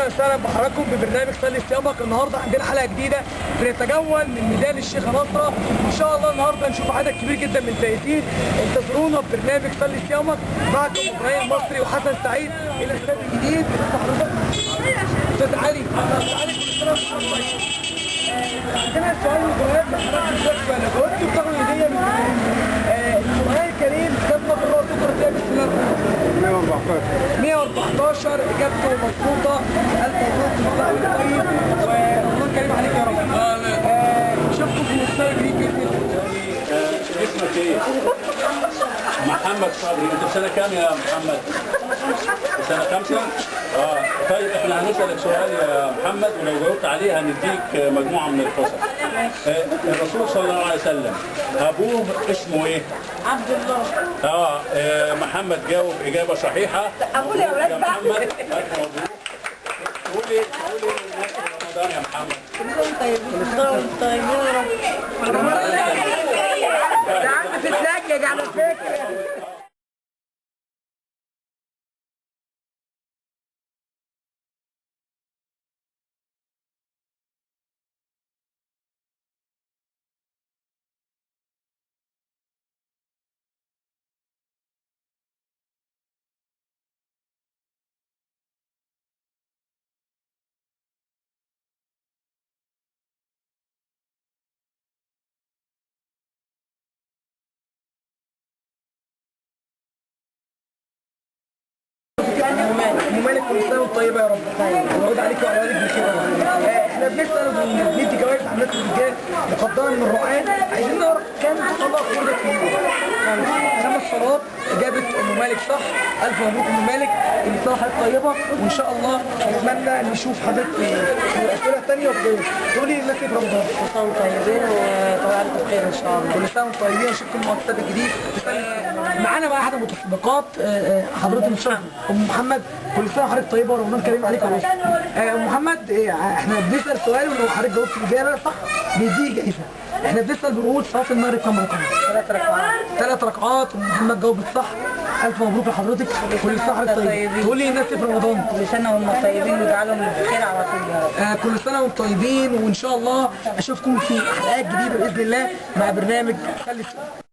وسهلا بحضراتكم ببرنامج صلي صيامك. النهارده عندنا حلقه جديده بنتجول من ميدان الشيخ نصره. ان شاء الله النهارده نشوف عدد كبير جدا من الفائزين. انتظرونا ببرنامج صلي صيامك. معكم ابراهيم المصري وحسن سعيد الى الاستاد الجديد. استاذ علي عندنا سؤال وجواب لحضرتك. سؤال جاوبتوا بتاخدوا هديه من القرآن الكريم كم مرة تقرأ فيها بسم الله الرحمن الرحيم؟ 114 اجابته مظبوطه. الف مبروك وصباح طيب ورمضان كريم عليك يا رب. نشوفكم في الاستاد الجديد باذن الله. اسمك ايه؟ محمد صبري. انت في سنه كام يا محمد؟ في سنه 5؟ طيب احنا هنسالك سؤال يا محمد، ولو جاوبت عليه هنديك مجموعه من الفسح. الرسول صلى الله عليه وسلم ابوه اسمه ايه؟ عبد الله. محمد جاوب اجابه صحيحه. اقول يا ولاد بقى. محمد الف مبروك. قولي للناس رمضان يا محمد. كلكم طيبين. كلكم طيبين يا رب. ده عم تتلجج على فكره. ممالك كل سنه وانت طيبه يا رب. ويعود عليك وعلى والدك بخير يا رب. احنا بنسال وبندي جوائز على الناس الرجال مقدمه من الرعاة. عايزين نعرف كم صلاه فرضت في اليوم؟ 5 صلوات. اجابه ام مالك صح. الف مبروك ام مالك. كل سنه وحضرتك طيبه، وان شاء الله نتمنى نشوف حضرتك في الاسئله الثانيه وتجاوب. تقولي للناس ايه في رمضان؟ كل سنه وانتم طيبين وطبعا عليكم بخير ان شاء الله. كل سنه وانتم طيبين واشوفكم في المؤسسات الجديد. معانا بقى احد المتسابقات حضرتك ان شاء الله ام محمد. كل سنه وحضرتك طيبه ورمضان كريم عليك يا باشا. ام محمد احنا بنسال سؤال ولو حضرتك جاوبت الاجابه صح بيديك جايزه. احنا بنسال بنقول صلاه المغرب كم ركعه؟ 3 ركعات. 3 ركعات ومحمد جاوبت صح. الف مبروك لحضرتك. كل سنه وحضرتك طيبه. تقول لي الناس في رمضان؟ كل سنه وهم طيبين ويجعلهم بخير على طول يا رب. كل سنه وانتم طيبين، وان شاء الله اشوفكم في حلقات جديده باذن الله مع برنامج خلي